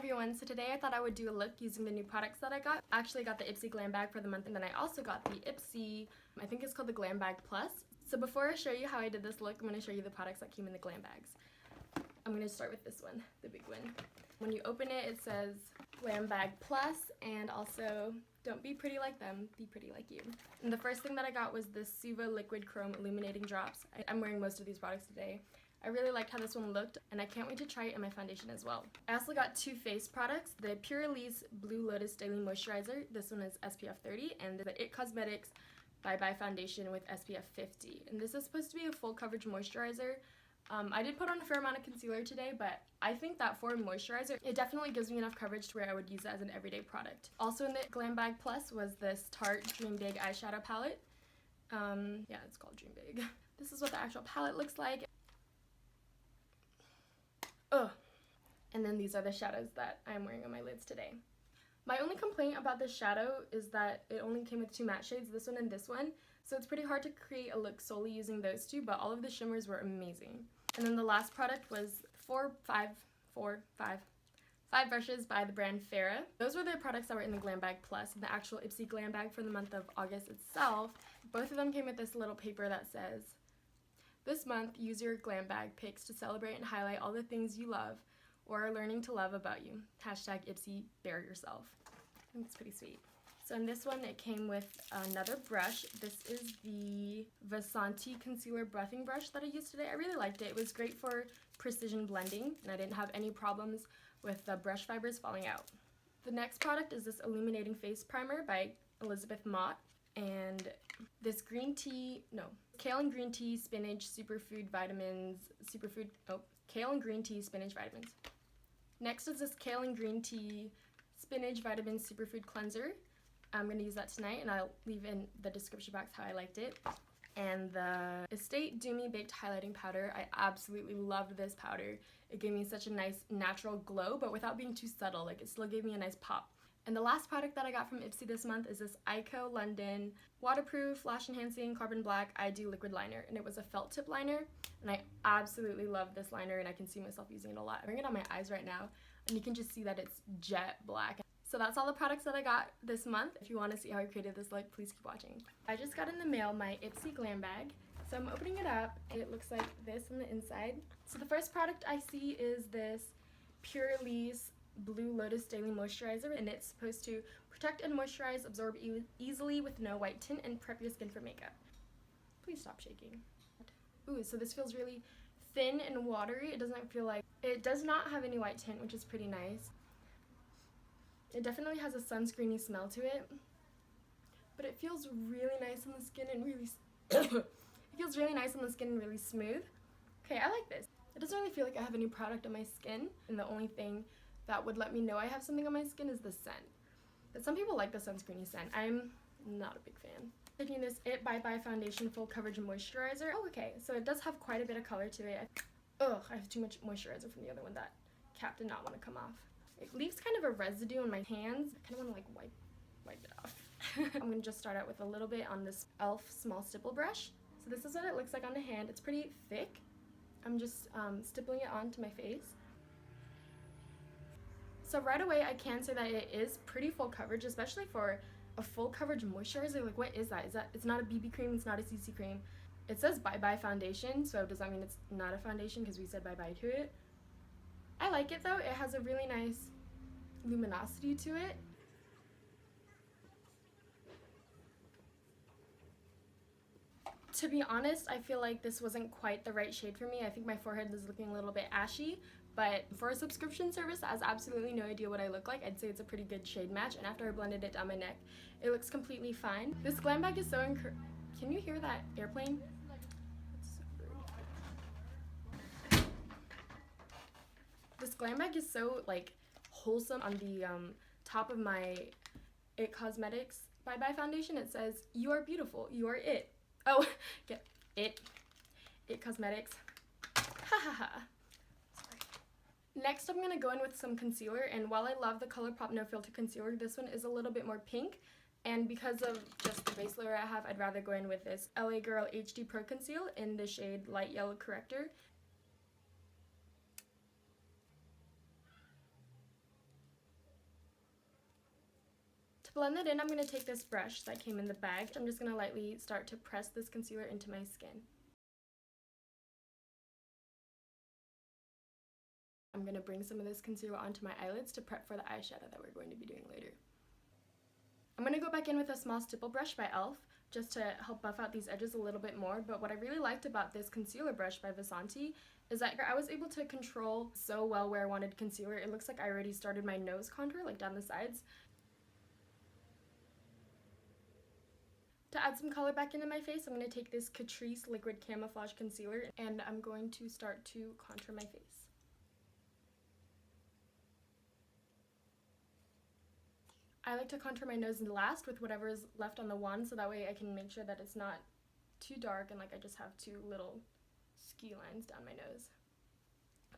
everyone, so today I thought I would do a look using the new products that I got. I actually got the Ipsy Glam bag for the month, and then I also got the Ipsy, I think it's called the Glam bag plus. So before I show you how I did this look, I'm going to show you the products that came in the Glam bags. I'm going to start with this one, the big one. When you open it, it says Glam bag plus, and also don't be pretty like them, be pretty like you. And the first thing that I got was this Suva liquid chrome illuminating drops. I'm wearing most of these products today. I really liked how this one looked, and I can't wait to try it in my foundation as well. I also got two face products, the Purlisse Blue Lotus Daily Moisturizer. This one is SPF 30, and the It Cosmetics Bye Bye Foundation with SPF 50. And this is supposed to be a full coverage moisturizer. I did put on a fair amount of concealer today, but I think that for a moisturizer, it definitely gives me enough coverage to where I would use it as an everyday product. Also in the Glam Bag Plus was this Tarte Dream Big eyeshadow palette. Yeah, it's called Dream Big. This is what the actual palette looks like. Ugh. And then these are the shadows that I'm wearing on my lids today. My only complaint about this shadow is that it only came with two matte shades, this one and this one, so it's pretty hard to create a look solely using those two, but all of the shimmers were amazing. And then the last product was five brushes by the brand F.A.R.A.H. Those were the products that were in the Glam Bag Plus. And the actual Ipsy Glam Bag for the month of August itself, both of them came with this little paper that says, "This month, use your Glam Bag picks to celebrate and highlight all the things you love or are learning to love about you. Hashtag Ipsy, bear yourself." I think it's pretty sweet. So in this one, it came with another brush. This is the Vasanti Concealer Buffing Brush that I used today. I really liked it. It was great for precision blending, and I didn't have any problems with the brush fibers falling out. The next product is this Illuminating Face Primer by Elizabeth Mott, and this kale and green tea spinach superfood vitamins, kale and green tea spinach vitamins. Next is this kale and green tea spinach vitamins superfood cleanser. I'm going to use that tonight, and I'll leave in the description box how I liked it. And the Estate Doomy Baked Highlighting Powder. I absolutely loved this powder. It gave me such a nice natural glow, but without being too subtle. Like, it still gave me a nice pop. And the last product that I got from Ipsy this month is this Eyeko London Waterproof Lash Enhancing Carbon Black ID Liquid Liner. And it was a felt tip liner, and I absolutely love this liner, and I can see myself using it a lot. I'm wearing it on my eyes right now, and you can just see that it's jet black. So that's all the products that I got this month. If you want to see how I created this look, please keep watching. I just got in the mail my Ipsy Glam Bag. So I'm opening it up. It looks like this on the inside. So the first product I see is this Purlisse Blue Lotus Daily Moisturizer, and it's supposed to protect and moisturize, absorb easily with no white tint, and prep your skin for makeup. Please stop shaking. Ooh, so this feels really thin and watery. It does not have any white tint, which is pretty nice. It definitely has a sunscreeny smell to it, but it feels really nice on the skin and really really smooth. Okay, I like this. It doesn't really feel like I have any product on my skin, and the only thing that would let me know I have something on my skin is the scent. But some people like the sunscreeny scent. I'm not a big fan. Taking this It Bye Bye Foundation Full Coverage Moisturizer. Oh, okay, so it does have quite a bit of color to it. Ugh, I have too much moisturizer from the other one. That cap did not want to come off. It leaves kind of a residue on my hands. I kind of want to like wipe it off. I'm going to just start out with a little bit on this e.l.f. small stipple brush. So this is what it looks like on the hand. It's pretty thick. I'm just stippling it onto my face. So right away I can say that it is pretty full coverage, especially for a full coverage moisturizer. Like, what is that? It's not a BB cream, it's not a CC cream. It says Bye Bye Foundation, so does that mean it's not a foundation because we said bye bye to it? I like it though. It has a really nice luminosity to it. To be honest, I feel like this wasn't quite the right shade for me. I think my forehead is looking a little bit ashy, but for a subscription service that has absolutely no idea what I look like, I'd say it's a pretty good shade match, and after I blended it down my neck, it looks completely fine. This Glam Bag is so Can you hear that airplane? This Glam Bag is so like wholesome. On the top of my It Cosmetics Bye Bye Foundation, it says, "You are beautiful, you are it." Oh, get it Cosmetics. Ha ha ha. Sorry. Next, I'm gonna go in with some concealer, and while I love the ColourPop No Filter Concealer, this one is a little bit more pink, and because of just the base layer I have, I'd rather go in with this LA Girl HD Pro Conceal in the shade Light Yellow Corrector. To blend that in, I'm going to take this brush that came in the bag. I'm just going to lightly start to press this concealer into my skin. I'm going to bring some of this concealer onto my eyelids to prep for the eyeshadow that we're going to be doing later. I'm going to go back in with a small stipple brush by e.l.f. just to help buff out these edges a little bit more, but what I really liked about this concealer brush by Vasanti is that I was able to control so well where I wanted concealer. It looks like I already started my nose contour, like down the sides. To add some color back into my face, I'm going to take this Catrice Liquid Camouflage Concealer and I'm going to start to contour my face. I like to contour my nose last with whatever is left on the wand, so that way I can make sure that it's not too dark and like I just have two little ski lines down my nose.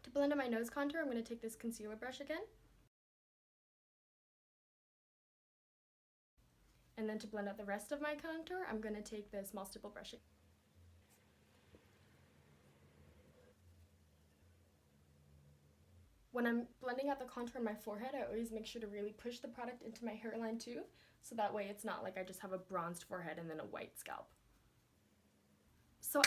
To blend out my nose contour, I'm going to take this concealer brush again. And then to blend out the rest of my contour, I'm going to take the small stipple brush. When I'm blending out the contour on my forehead, I always make sure to really push the product into my hairline too, so that way it's not like I just have a bronzed forehead and then a white scalp. So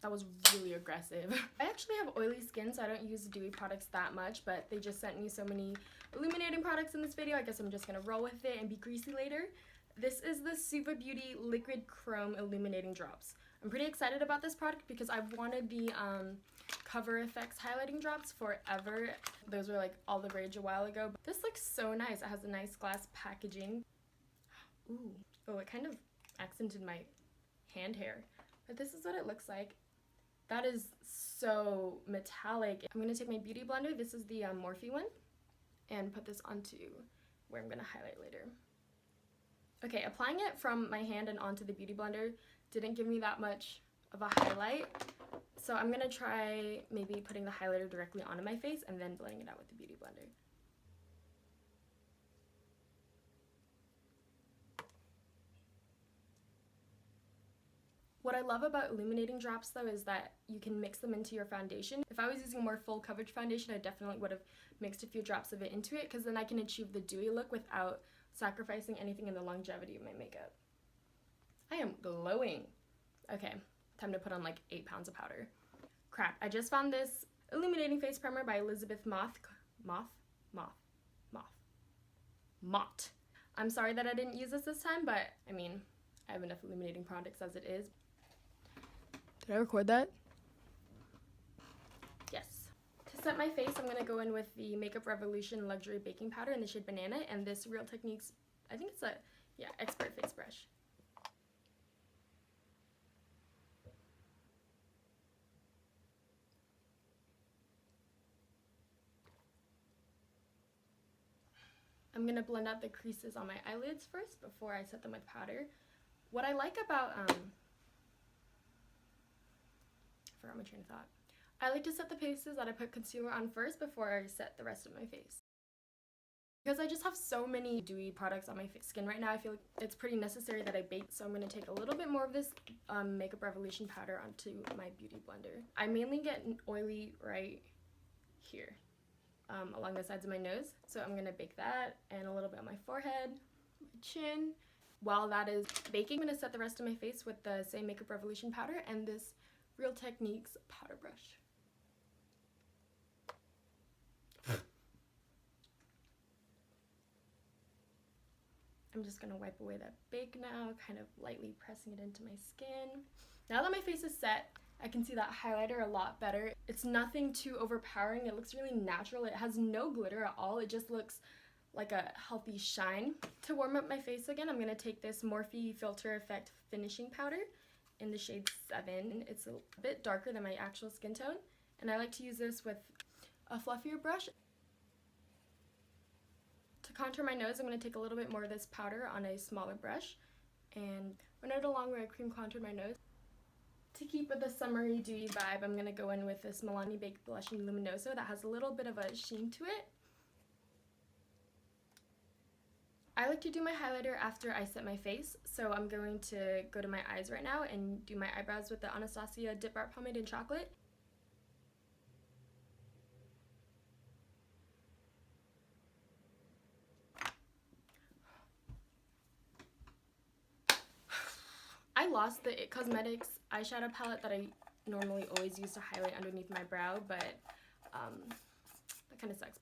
that was really aggressive. I actually have oily skin, so I don't use dewy products that much, but they just sent me so many illuminating products in this video. I guess I'm just gonna roll with it and be greasy later. This is the Suva Beauty Liquid Chrome Illuminating Drops. I'm pretty excited about this product because I've wanted the Cover FX highlighting drops forever. Those were like all the rage a while ago. But this looks so nice. It has a nice glass packaging. Ooh. Oh, it kind of accented my hand hair. But this is what it looks like. That is so metallic. I'm going to take my beauty blender. This is the Morphe one. And put this onto where I'm going to highlight later. Okay, applying it from my hand and onto the beauty blender didn't give me that much of a highlight. So I'm going to try maybe putting the highlighter directly onto my face and then blending it out with the beauty blender. What I love about illuminating drops though is that you can mix them into your foundation. If I was using a more full coverage foundation, I definitely would have mixed a few drops of it into it, because then I can achieve the dewy look without sacrificing anything in the longevity of my makeup. I am glowing. Okay, time to put on like 8 pounds of powder. Crap, I just found this Illuminating Face Primer by Elizabeth Mott. I'm sorry that I didn't use this time, but I mean, I have enough illuminating products as it is. Did I record that? Yes. To set my face, I'm going to go in with the Makeup Revolution Luxury Baking Powder in the shade Banana, and this Real Techniques, I think it's a, yeah, Expert Face Brush. I'm going to blend out the creases on my eyelids first before I set them with powder. What I like about, I forgot my train of thought. I like to set the places that I put concealer on first before I set the rest of my face. Because I just have so many dewy products on my skin right now, I feel like it's pretty necessary that I bake. So I'm going to take a little bit more of this Makeup Revolution powder onto my beauty blender. I mainly get oily right here. Along the sides of my nose. So I'm going to bake that and a little bit on my forehead, my chin. While that is baking, I'm going to set the rest of my face with the same Makeup Revolution powder and this Real Techniques powder brush. I'm just going to wipe away that bake now, kind of lightly pressing it into my skin. Now that my face is set, I can see that highlighter a lot better. It's nothing too overpowering. It looks really natural. It has no glitter at all. It just looks like a healthy shine. To warm up my face again, I'm going to take this Morphe Filter Effect Finishing Powder in the shade 7. It's a bit darker than my actual skin tone, and I like to use this with a fluffier brush. To contour my nose, I'm going to take a little bit more of this powder on a smaller brush and run it along where I cream contoured my nose. To keep with the summery dewy vibe, I'm going to go in with this Milani Baked Blush in Luminoso that has a little bit of a sheen to it. I like to do my highlighter after I set my face, so I'm going to go to my eyes right now and do my eyebrows with the Anastasia Dipbrow Pomade in Chocolate. lost the It Cosmetics eyeshadow palette that I normally always use to highlight underneath my brow, but that kind of sucks.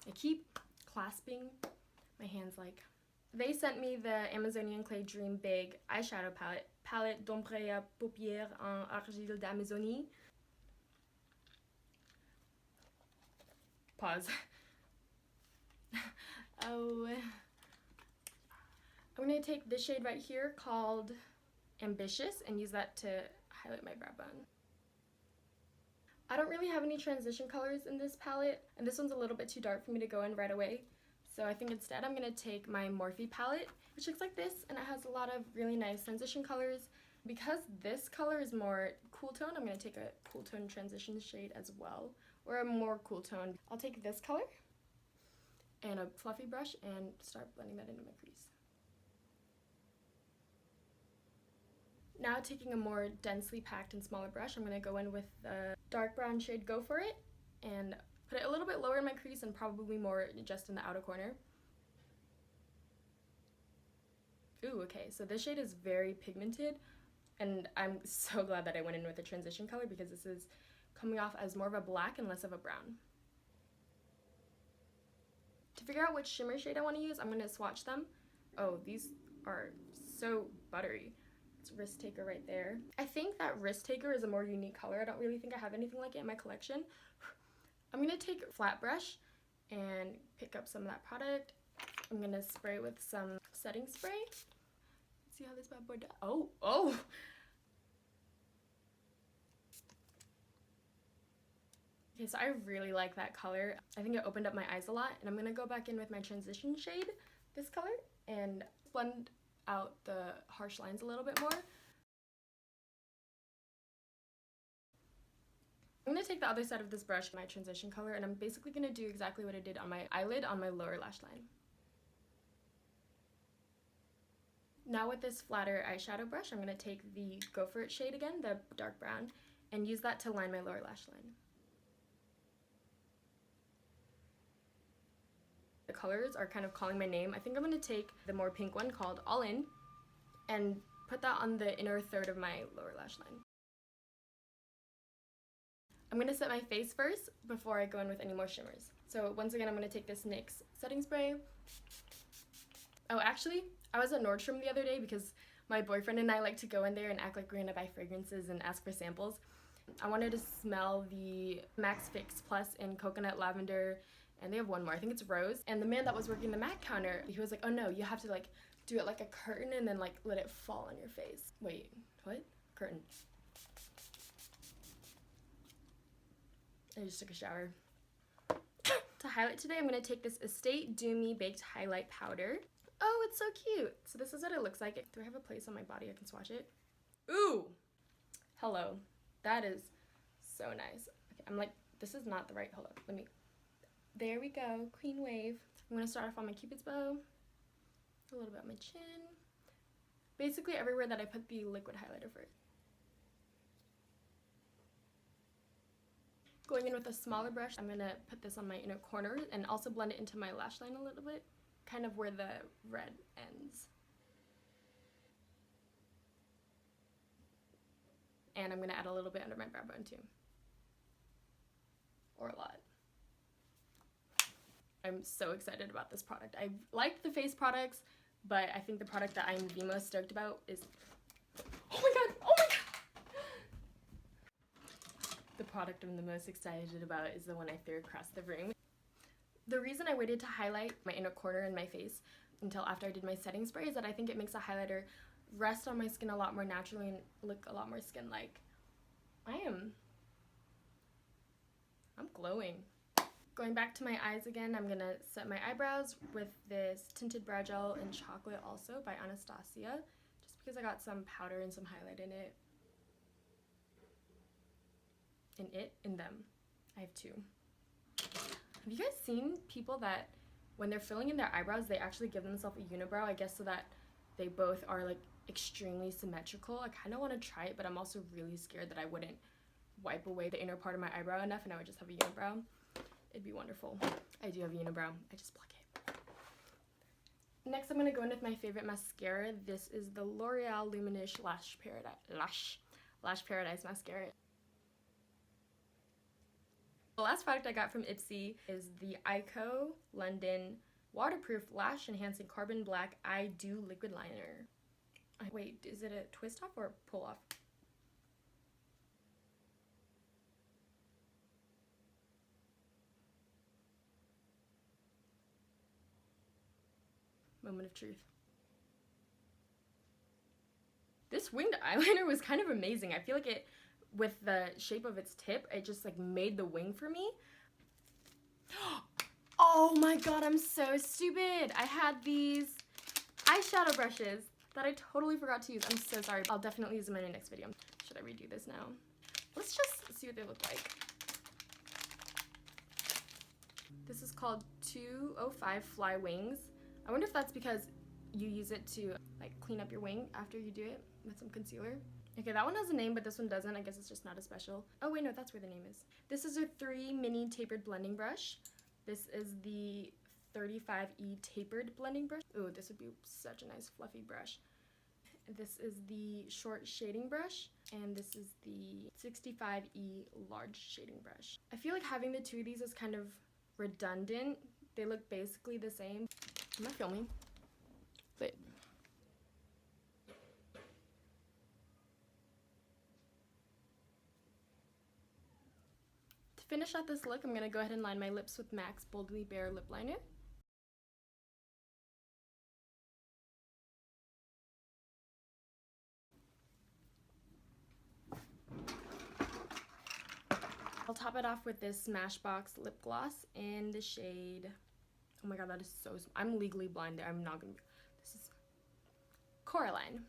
I keep clasping my hands like. They sent me the Amazonian Clay Dream Big eyeshadow palette, Palette d'ombre à paupières en argile d'Amazonie. Pause. Oh. I'm going to take this shade right here called Ambitious and use that to highlight my brow bone. I don't really have any transition colors in this palette, and this one's a little bit too dark for me to go in right away. So I think instead I'm going to take my Morphe palette, which looks like this, and it has a lot of really nice transition colors. Because this color is more cool tone, I'm going to take a cool tone transition shade as well, or a more cool tone. I'll take this color and a fluffy brush and start blending that into my crease. Now taking a more densely packed and smaller brush, I'm going to go in with the dark brown shade Go For It and put it a little bit lower in my crease and probably more just in the outer corner. Ooh, okay, so this shade is very pigmented, and I'm so glad that I went in with a transition color because this is coming off as more of a black and less of a brown. To figure out which shimmer shade I want to use, I'm going to swatch them. Oh, these are so buttery. It's Risk Taker right there. I think that Risk Taker is a more unique color. I don't really think I have anything like it in my collection. I'm going to take a flat brush and pick up some of that product. I'm going to spray with some setting spray. Let's see how this bad boy does. Oh! Okay, so I really like that color. I think it opened up my eyes a lot, and I'm going to go back in with my transition shade, this color, and blend out the harsh lines a little bit more. I'm going to take the other side of this brush, my transition color, and I'm basically going to do exactly what I did on my eyelid on my lower lash line. Now with this flatter eyeshadow brush, I'm going to take the Go For It shade again, the dark brown, and use that to line my lower lash line. The colors are kind of calling my name. I think I'm going to take the more pink one called All In and put that on the inner third of my lower lash line. I'm going to set my face first before I go in with any more shimmers. So once again, I'm going to take this NYX setting spray. Oh, actually, I was at Nordstrom the other day because my boyfriend and I like to go in there and act like we're going to buy fragrances and ask for samples. I wanted to smell the Max Fix Plus in Coconut Lavender, and they have one more, I think it's Rose. And the man that was working the MAC counter, he was like, oh no, you have to like do it like a curtain and then like let it fall on your face. Wait, what? Curtain. I just took a shower. To highlight today, I'm going to take this Estate Do Me Baked Highlight Powder. Oh, it's so cute. So this is what it looks like. Do I have a place on my body I can swatch it? Ooh! Hello. That is so nice. Okay, I'm like, this is not the right, hold up, let me, there we go, Queen Wave. I'm going to start off on my Cupid's bow, a little bit on my chin, basically everywhere that I put the liquid highlighter first. Going in with a smaller brush, I'm going to put this on my inner corner and also blend it into my lash line a little bit, kind of where the red ends. And I'm going to add a little bit under my brow bone too. Or a lot. I'm so excited about this product. I've liked the face products, but I think the product that I'm the most stoked about is... Oh my god! Oh my god! The product I'm the most excited about is the one I threw across the room. The reason I waited to highlight my inner corner and my face until after I did my setting spray is that I think it makes a highlighter rest on my skin a lot more naturally and look a lot more skin-like. I'm glowing. Going back to my eyes again, I'm gonna set my eyebrows with this tinted brow gel in chocolate also by Anastasia, just because I got some powder and some highlight in it. In them. I have two. Have you guys seen people that when they're filling in their eyebrows, they actually give themselves a unibrow, I guess, so that they both are like extremely symmetrical? I kind of want to try it, but I'm also really scared that I wouldn't wipe away the inner part of my eyebrow enough and I would just have a unibrow. It'd be wonderful. I do have a unibrow. I just block it. Next, I'm going to go in with my favorite mascara. This is the L'Oreal Luminous Lash Paradise Mascara. The last product I got from Ipsy is the Eyeko London Waterproof Lash Enhancing Carbon Black Eye Dew Liquid Liner. Wait, is it a twist off or a pull off? Moment of truth. This winged eyeliner was kind of amazing. I feel like it, with the shape of its tip, it just like made the wing for me. Oh my god, I'm so stupid. I had these eyeshadow brushes that I totally forgot to use. I'm so sorry. I'll definitely use them in my next video. Should I redo this now? Let's just see what they look like. This is called 205 Fly Wings. I wonder if that's because you use it to like clean up your wing after you do it with some concealer. Okay, that one has a name, but this one doesn't. I guess it's just not as special. Oh wait, no, that's where the name is. This is a 3 mini tapered blending brush. This is the 35E tapered blending brush. Ooh, this would be such a nice fluffy brush. This is the short shading brush, and this is the 65E large shading brush. I feel like having the two of these is kind of redundant. They look basically the same. Am I filming? Wait. To finish out this look, I'm going to go ahead and line my lips with MAC's Boldly Bare Lip Liner. I'll top it off with this Smashbox lip gloss in the shade, oh my god, that is so, I'm legally blind there, I'm not gonna, this is Coraline.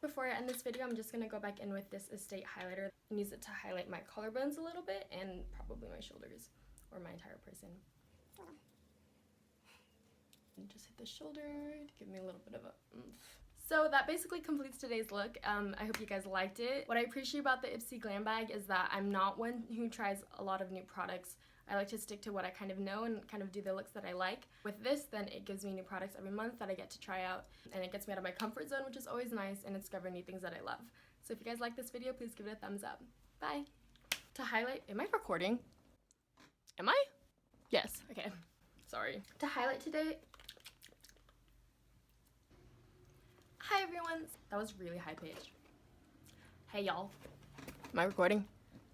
Before I end this video, I'm just gonna go back in with this Estate highlighter and use it to highlight my collarbones a little bit and probably my shoulders or my entire person. And just hit the shoulder to give me a little bit of a oomph. So that basically completes today's look. I hope you guys liked it. What I appreciate about the Ipsy Glam bag is that I'm not one who tries a lot of new products. I like to stick to what I kind of know and kind of do the looks that I like. With this, then it gives me new products every month that I get to try out, and it gets me out of my comfort zone, which is always nice, and discover new things that I love. So if you guys like this video, please give it a thumbs up. Bye. To highlight, am I recording? Am I? Yes, okay. Sorry. To highlight today, hi everyone. That was really high pitched. Hey y'all. Am I recording?